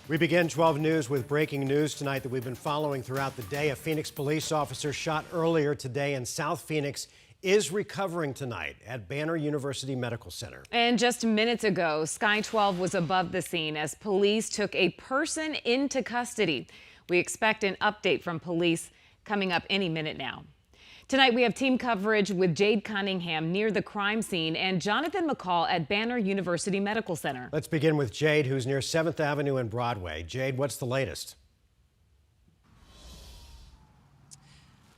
We begin 12 News with breaking news tonight that we've been following throughout the day. A Phoenix police officer shot earlier today in South Phoenix is recovering tonight at Banner University Medical Center. And just minutes ago, Sky 12 was above the scene as police took a person into custody. We expect an update from police coming up any minute now. Tonight, we have team coverage with Jade Cunningham near the crime scene and Jonathan McCall at Banner University Medical Center. Let's begin with Jade, who's near 7th Avenue and Broadway. Jade, what's the latest?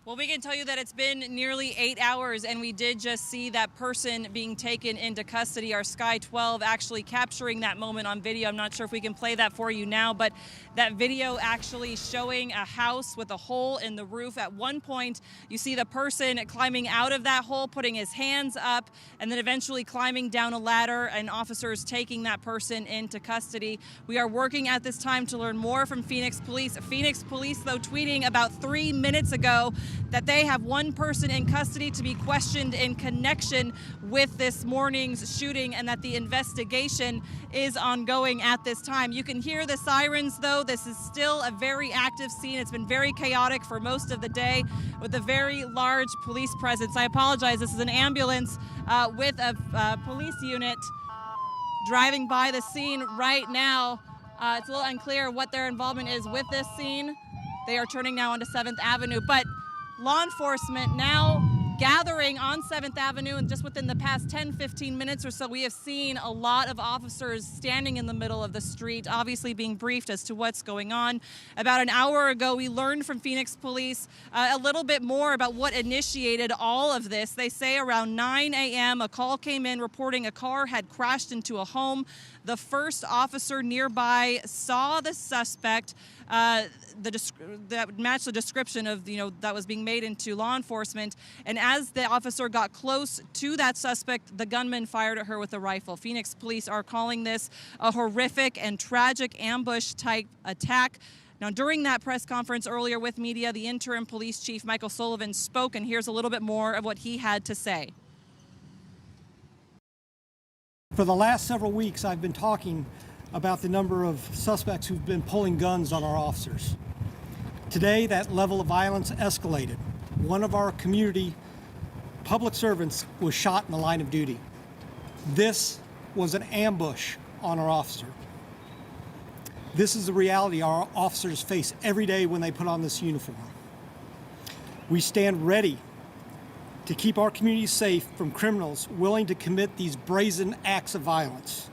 Well, we can tell you that it's been nearly 8 hours, and we did just see that person being taken into custody. Our Sky 12 actually capturing that moment on video. I'm not sure if we can play that for you now, but that video actually showing a house with a hole in the roof. At one point, you see the person climbing out of that hole, putting his hands up, and then eventually climbing down a ladder, and officers taking that person into custody. We are working at this time to learn more from Phoenix Police. Phoenix Police, though, tweeting about 3 minutes ago that they have one person in custody to be questioned in connection with this morning's shooting and that the investigation is ongoing at this time. You can hear the sirens, though. This is still a very active scene. It's been very chaotic for most of the day with a very large police presence. I apologize. This is an ambulance with a police unit driving by the scene right now. It's a little unclear what their involvement is with this scene. They are turning now onto 7th Avenue, but law enforcement now gathering on 7th Avenue, and just within the past 10-15 minutes or so, we have seen a lot of officers standing in the middle of the street, obviously being briefed as to what's going on. About an hour ago, we learned from Phoenix Police a little bit more about what initiated all of this. They say around 9 a.m. a call came in reporting a car had crashed into a home. The first officer nearby saw the suspect that matched the description of, that was being made into law enforcement. And as the officer got close to that suspect, the gunman fired at her with a rifle. Phoenix Police are calling this a horrific and tragic ambush type attack. Now, during that press conference earlier with media, the interim police chief, Michael Sullivan, spoke, and here's a little bit more of what he had to say. For the last several weeks, I've been talking about the number of suspects who've been pulling guns on our officers. Today, that level of violence escalated. One of our community public servants was shot in the line of duty. This was an ambush on our officer. This is the reality our officers face every day when they put on this uniform. We stand ready to keep our community safe from criminals willing to commit these brazen acts of violence.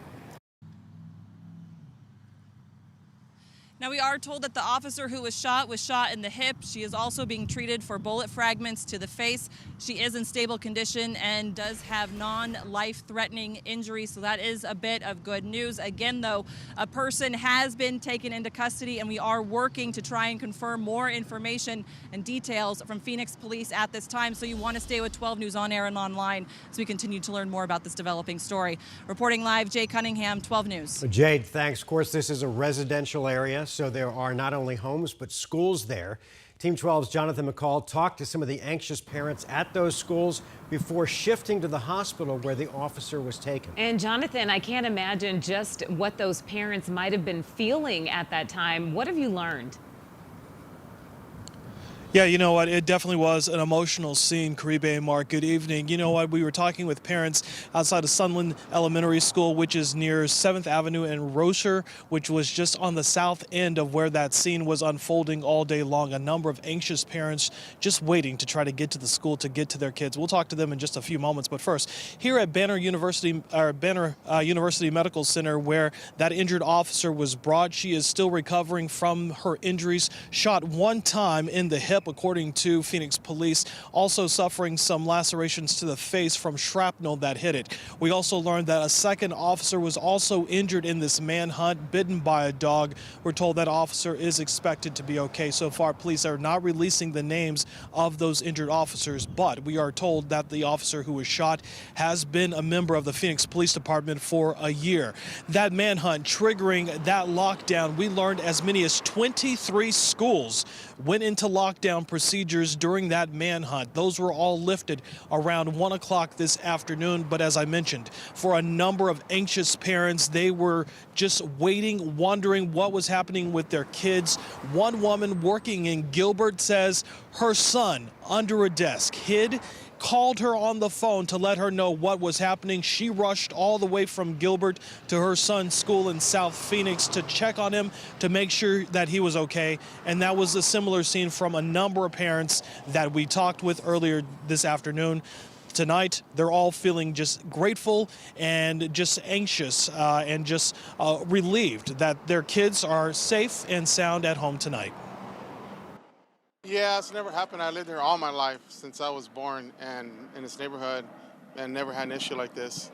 Now, we are told that the officer who was shot in the hip. She is also being treated for bullet fragments to the face. She is in stable condition and does have non-life-threatening injuries, so that is a bit of good news. Again, though, a person has been taken into custody, and we are working to try and confirm more information and details from Phoenix Police at this time, so you want to stay with 12 News on air and online as we continue to learn more about this developing story. Reporting live, Jade Cunningham, 12 News. Jade, thanks. Of course, this is a residential area, so there are not only homes but schools there. Team 12's Jonathan McCall talked to some of the anxious parents at those schools before shifting to the hospital where the officer was taken. And Jonathan, I can't imagine just what those parents might have been feeling at that time. What have you learned? Yeah, you know what? It definitely was an emotional scene, Caribe and Mark. Good evening. You know what? We were talking with parents outside of Sunland Elementary School, which is near 7th Avenue and Rocher, which was just on the south end of where that scene was unfolding all day long. A number of anxious parents just waiting to try to get to the school to get to their kids. We'll talk to them in just a few moments. But first, here at Banner University Medical Center, where that injured officer was brought, she is still recovering from her injuries. Shot one time in the hip, according to Phoenix Police, also suffering some lacerations to the face from shrapnel that hit it. We also learned that a second officer was also injured in this manhunt, bitten by a dog. We're told that officer is expected to be okay. So far, police are not releasing the names of those injured officers, but we are told that the officer who was shot has been a member of the Phoenix Police Department for a year. That manhunt triggering that lockdown, we learned as many as 23 schools went into lockdown lockdown procedures during that manhunt. Those were all lifted around 1 o'clock this afternoon. But as I mentioned, for a number of anxious parents, they were just waiting, wondering what was happening with their kids. One woman working in Gilbert says her son under a desk hid, called her on the phone to let her know what was happening. She rushed all the way from Gilbert to her son's school in South Phoenix to check on him, to make sure that he was okay. And that was a similar scene from a number of parents that we talked with earlier this afternoon. Tonight, they're all feeling just grateful and just anxious and just relieved that their kids are safe and sound at home tonight. Yeah, it's never happened. I lived here all my life since I was born and in this neighborhood and never had an issue like this.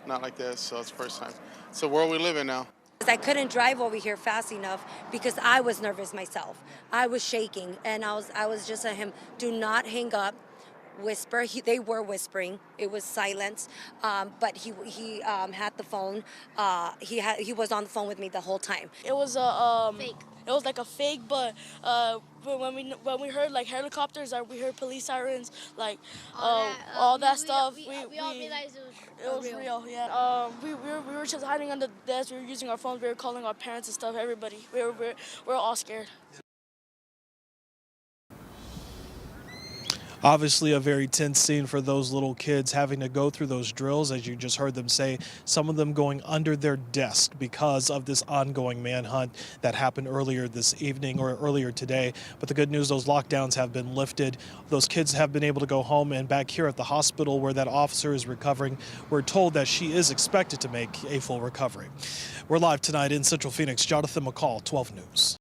Not like this, so it's the first time. It's the world we live in now. I couldn't drive over here fast enough because I was nervous myself. I was shaking and I was just at him, do not hang up. Whisper. They were whispering. It was silence, but he had the phone. He was on the phone with me the whole time. It was a fake. It was like a fake, but when we heard like helicopters or we heard police sirens, like all that stuff, we all realized it was real. Yeah. We were just hiding under the desk. We were using our phones. We were calling our parents and stuff. Everybody. We were all scared. Obviously a very tense scene for those little kids having to go through those drills, as you just heard them say, some of them going under their desk because of this ongoing manhunt that happened earlier this evening or earlier today. But the good news, those lockdowns have been lifted. Those kids have been able to go home, and back here at the hospital where that officer is recovering, we're told that she is expected to make a full recovery. We're live tonight in Central Phoenix. Jonathan McCall, 12 News.